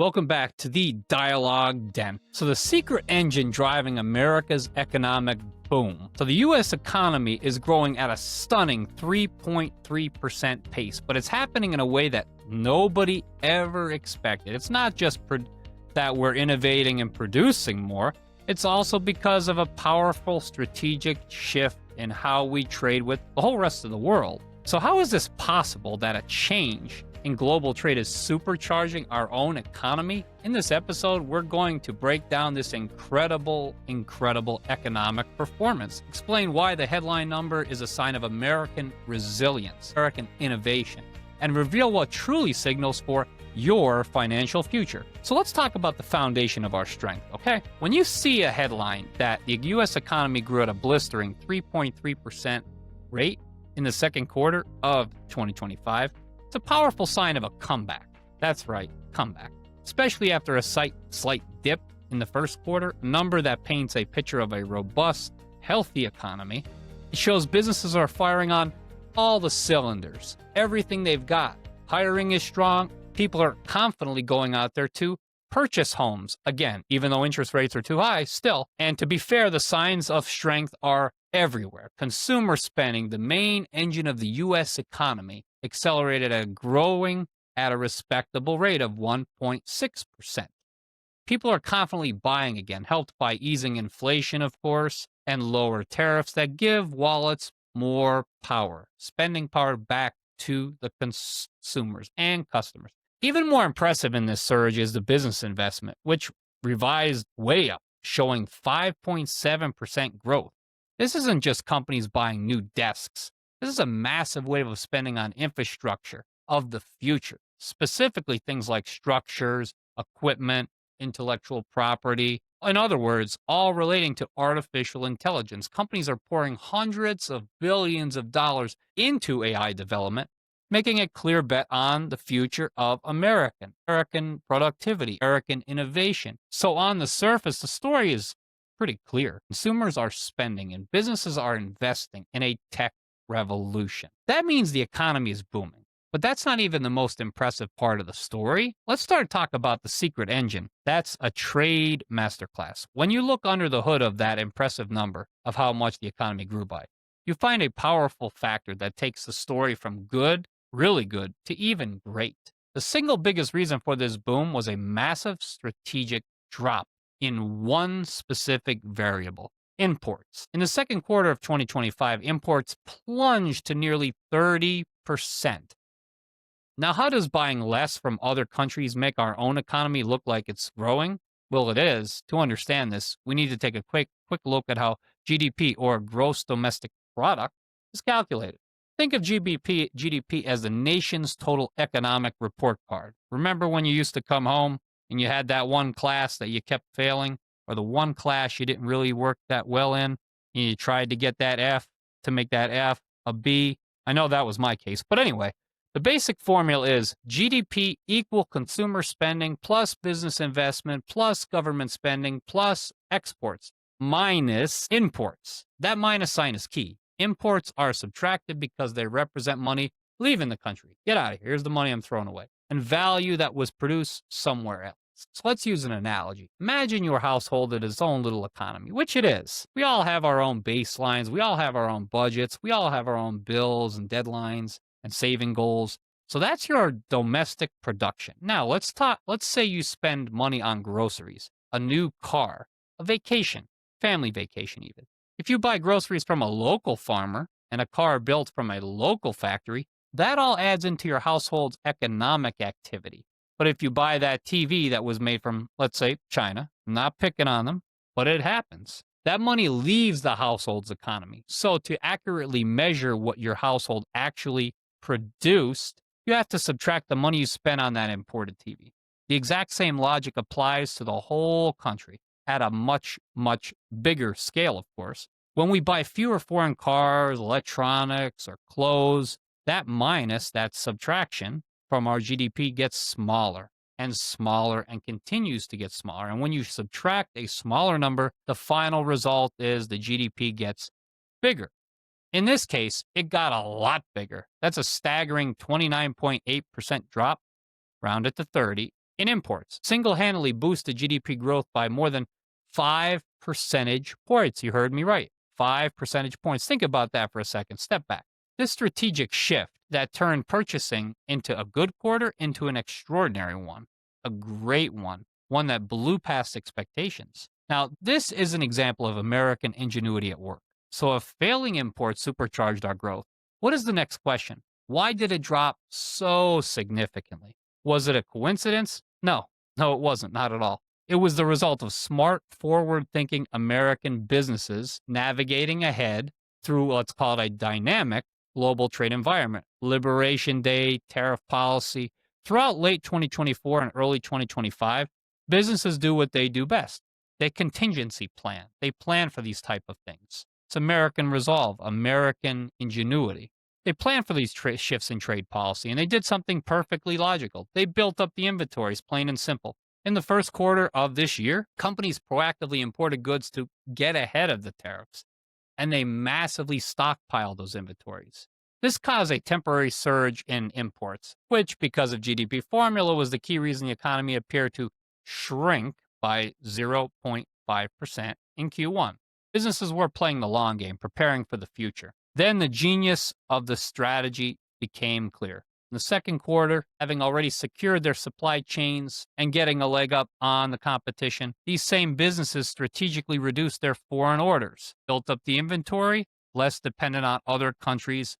Welcome back to the Dialogue Den. So, the secret engine driving America's economic boom. So, the U.S. economy is growing at a stunning 3.3% pace, but it's happening in a way that nobody ever expected. It's not just that we're innovating and producing more, it's also because of a powerful strategic shift in how we trade with the whole rest of the world. So, how is this possible that a change in global trade is supercharging our own economy? In this episode, we're going to break down this incredible economic performance, explain why the headline number is a sign of American resilience, American innovation, and reveal what truly signals for your financial future. So let's talk about the foundation of our strength, okay? When you see a headline that the U.S. economy grew at a blistering 3.3% rate in the second quarter of 2025, it's a powerful sign of a comeback. That's right, comeback. Especially after a slight dip in the first quarter, a number that paints a picture of a robust, healthy economy. It shows businesses are firing on all the cylinders, everything they've got. Hiring is strong. People are confidently going out there to purchase homes. Again, even though interest rates are too high, still. And to be fair, the signs of strength are everywhere. Consumer spending, the main engine of the U.S. economy, accelerated at a respectable rate of 1.6%. People are confidently buying again, helped by easing inflation, of course, and lower tariffs that give wallets more power, spending power back to the consumers and customers. Even more impressive in this surge is the business investment, which revised way up, showing 5.7% growth. This isn't just companies buying new desks. This is a massive wave of spending on infrastructure of the future, specifically things like structures, equipment, intellectual property. In other words, all relating to artificial intelligence. Companies are pouring hundreds of billions of dollars into AI development, making a clear bet on the future of American productivity, American innovation. So on the surface, the story is pretty clear. Consumers are spending and businesses are investing in a tech revolution. That means the economy is booming. But that's not even the most impressive part of the story. Let's start talking about the secret engine. That's a trade masterclass. When you look under the hood of that impressive number of how much the economy grew by, you find a powerful factor that takes the story from good, really good, to even great. The single biggest reason for this boom was a massive strategic drop in one specific variable: imports. In the second quarter of 2025, imports plunged to nearly 30%. Now, how does buying less from other countries make our own economy look like it's growing? Well, it is. To understand this, we need to take a quick look at how GDP, or gross domestic product, is calculated. Think of GDP as the nation's total economic report card. Remember when you used to come home and you had that one class that you kept failing, or the one class you didn't really work that well in, and you tried to get that F to make that F a B? I know that was my case. But anyway, the basic formula is GDP equal consumer spending plus business investment plus government spending plus exports minus imports. That minus sign is key. Imports are subtracted because they represent money leaving the country. Get out of here. Here's the money I'm throwing away. And value that was produced somewhere else. So let's use an analogy. Imagine your household is its own little economy, which it is. We all have our own baselines. We all have our own budgets. We all have our own bills and deadlines and saving goals. So that's your domestic production. Now let's say you spend money on groceries, a new car, a vacation, family vacation even. If you buy groceries from a local farmer and a car built from a local factory, that all adds into your household's economic activity. But if you buy that TV that was made from, let's say, China, I'm not picking on them, but it happens, that money leaves the household's economy. So to accurately measure what your household actually produced, you have to subtract the money you spent on that imported TV. The exact same logic applies to the whole country at a much bigger scale, of course. When we buy fewer foreign cars, electronics, or clothes, that subtraction from our GDP gets smaller and smaller and continues to get smaller. And when you subtract a smaller number, the final result is the GDP gets bigger. In this case, it got a lot bigger. That's a staggering 29.8% drop, round it to 30, in imports single-handedly boosted GDP growth by more than 5 percentage points. You heard me right. 5 percentage points. Think about that for a second. Step back. This strategic shift that turned purchasing into a good quarter into an extraordinary one, a great one that blew past expectations. Now, this is an example of American ingenuity at work. So if failing imports supercharged our growth, what is the next question? Why did it drop so significantly? Was it a coincidence? No, it wasn't, not at all. It was the result of smart, forward-thinking American businesses navigating ahead through, let's call it, a dynamic global trade environment. Liberation Day, tariff policy. Throughout late 2024 and early 2025, businesses do what they do best. They contingency plan. They plan for these type of things. It's American resolve, American ingenuity. They planned for these shifts in trade policy, and they did something perfectly logical. They built up the inventories, plain and simple. In the first quarter of this year, companies proactively imported goods to get ahead of the tariffs, and they massively stockpiled those inventories. This caused a temporary surge in imports, which, because of GDP formula, was the key reason the economy appeared to shrink by 0.5% in Q1. Businesses were playing the long game, preparing for the future. Then the genius of the strategy became clear. In the second quarter, having already secured their supply chains and getting a leg up on the competition, these same businesses strategically reduced their foreign orders, built up the inventory, less dependent on other countries'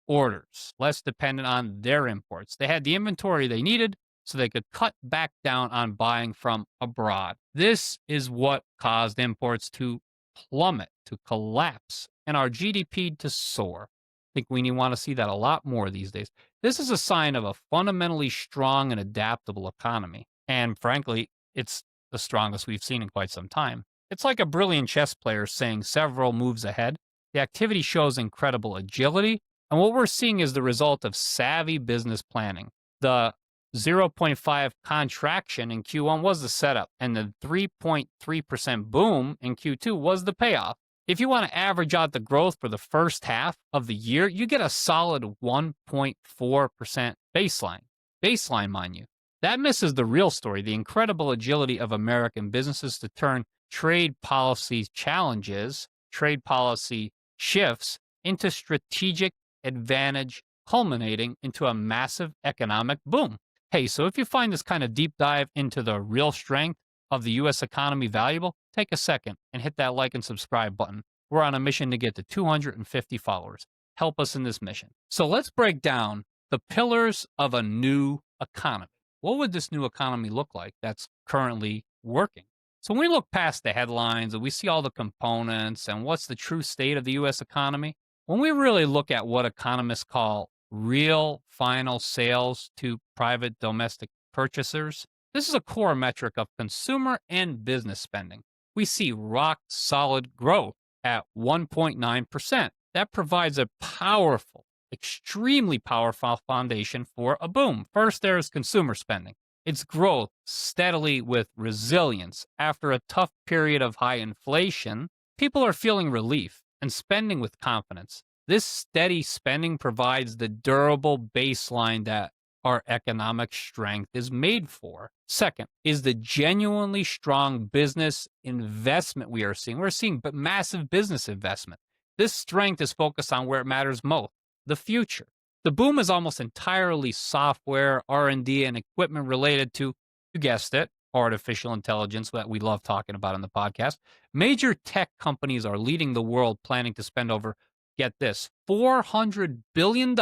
orders, less dependent on their imports. They had the inventory they needed, so they could cut back down on buying from abroad. This is what caused imports to plummet, to collapse, and our GDP to soar. I think we want to see that a lot more these days. This is a sign of a fundamentally strong and adaptable economy. And frankly, it's the strongest we've seen in quite some time. It's like a brilliant chess player saying several moves ahead. The activity shows incredible agility, and what we're seeing is the result of savvy business planning. The 0.5 contraction in Q1 was the setup, and the 3.3% boom in Q2 was the payoff. If you want to average out the growth for the first half of the year, you get a solid 1.4% baseline. Baseline, mind you. That misses the real story, the incredible agility of American businesses to turn trade policy challenges, trade policy shifts into strategic advantage, culminating into a massive economic boom. Hey, so if you find this kind of deep dive into the real strength of the U.S. economy valuable, take a second and hit that like and subscribe button. We're on a mission to get to 250 followers. Help us in this mission. So let's break down the pillars of a new economy. What would this new economy look like that's currently working? So when we look past the headlines and we see all the components and what's the true state of the U.S. economy, when we really look at what economists call real final sales to private domestic purchasers, this is a core metric of consumer and business spending. We see rock solid growth at 1.9%. That provides a powerful, extremely powerful foundation for a boom. First, there is consumer spending. Its growth steadily with resilience. After a tough period of high inflation, people are feeling relief and spending with confidence. This steady spending provides the durable baseline that our economic strength is made for. Second is the genuinely strong business investment we are seeing. We're seeing massive business investment. This strength is focused on where it matters most, the future. The boom is almost entirely software, R&D, and equipment related to, you guessed it, artificial intelligence that we love talking about on the podcast. Major tech companies are leading the world, planning to spend over, get this, $400 billion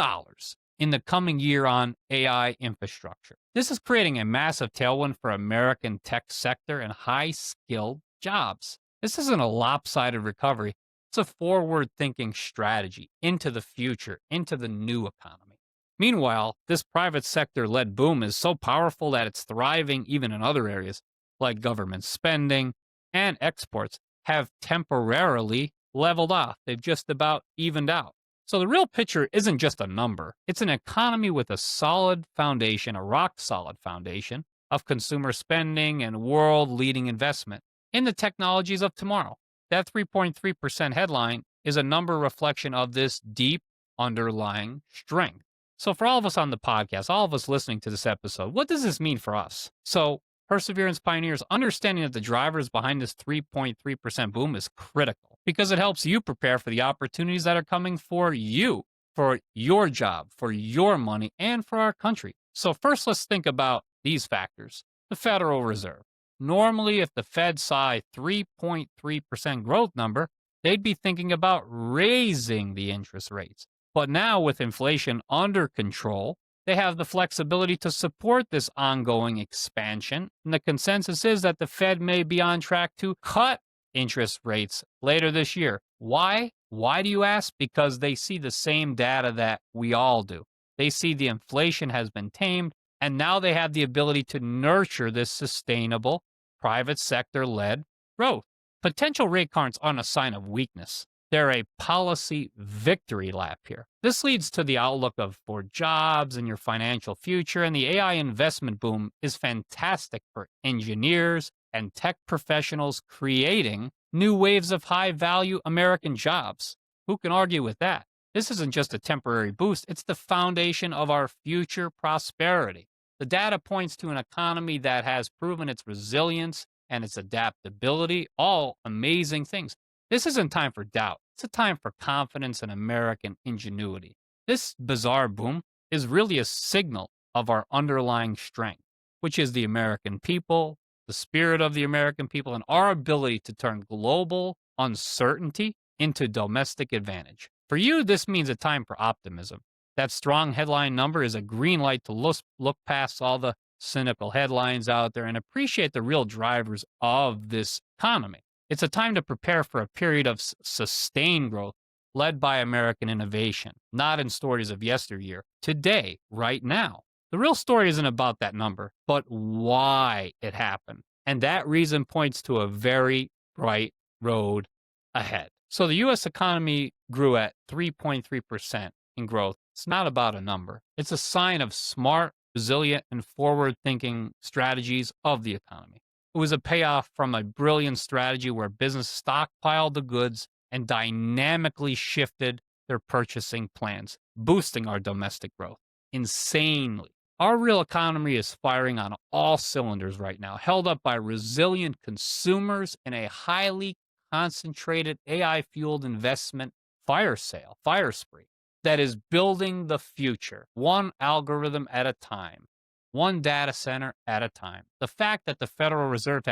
in the coming year on AI infrastructure. This is creating a massive tailwind for American tech sector and high-skilled jobs. This isn't a lopsided recovery. It's a forward-thinking strategy into the future, into the new economy. Meanwhile, this private sector-led boom is so powerful that it's thriving even in other areas, like government spending and exports have temporarily leveled off. They've just about evened out. So the real picture isn't just a number. It's an economy with a solid foundation, a rock-solid foundation of consumer spending and world-leading investment in the technologies of tomorrow. That 3.3% headline is a number reflection of this deep underlying strength. So for all of us on the podcast, all of us listening to this episode, what does this mean for us? So Perseverance Pioneers, understanding that the drivers behind this 3.3% boom is critical because it helps you prepare for the opportunities that are coming for you, for your job, for your money, and for our country. So first, let's think about these factors. The Federal Reserve. Normally, if the Fed saw a 3.3% growth number, they'd be thinking about raising the interest rates. But now, with inflation under control, they have the flexibility to support this ongoing expansion. And the consensus is that the Fed may be on track to cut interest rates later this year. Why? Why do you ask? Because they see the same data that we all do. They see the inflation has been tamed, and now they have the ability to nurture this sustainable, private sector-led growth. Potential rate cuts aren't a sign of weakness. They're a policy victory lap here. This leads to the outlook for jobs and your financial future, and the AI investment boom is fantastic for engineers and tech professionals creating new waves of high-value American jobs. Who can argue with that? This isn't just a temporary boost, it's the foundation of our future prosperity. The data points to an economy that has proven its resilience and its adaptability, all amazing things. This isn't time for doubt. It's a time for confidence and American ingenuity. This bizarre boom is really a signal of our underlying strength, which is the American people, the spirit of the American people, and our ability to turn global uncertainty into domestic advantage. For you, this means a time for optimism. That strong headline number is a green light to look past all the cynical headlines out there and appreciate the real drivers of this economy. It's a time to prepare for a period of sustained growth led by American innovation, not in stories of yesteryear, today, right now. The real story isn't about that number, but why it happened. And that reason points to a very bright road ahead. So the U.S. economy grew at 3.3% in growth. It's not about a number. It's a sign of smart, resilient, and forward-thinking strategies of the economy. It was a payoff from a brilliant strategy where business stockpiled the goods and dynamically shifted their purchasing plans, boosting our domestic growth insanely. Our real economy is firing on all cylinders right now, held up by resilient consumers and a highly concentrated AI-fueled investment fire spree that is building the future, one algorithm at a time, one data center at a time. The fact that the Federal Reserve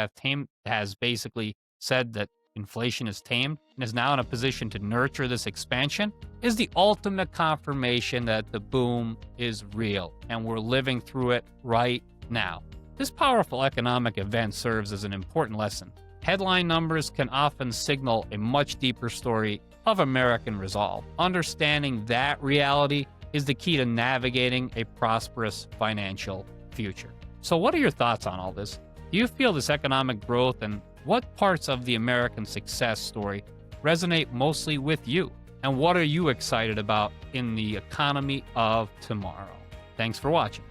has basically said that inflation is tamed and is now in a position to nurture this expansion is the ultimate confirmation that the boom is real and we're living through it right now. This powerful economic event serves as an important lesson. Headline numbers can often signal a much deeper story of American resolve. Understanding that reality is the key to navigating a prosperous financial future. So what are your thoughts on all this? Do you feel this economic growth and what parts of the American success story resonate mostly with you? And what are you excited about in the economy of tomorrow? Thanks for watching.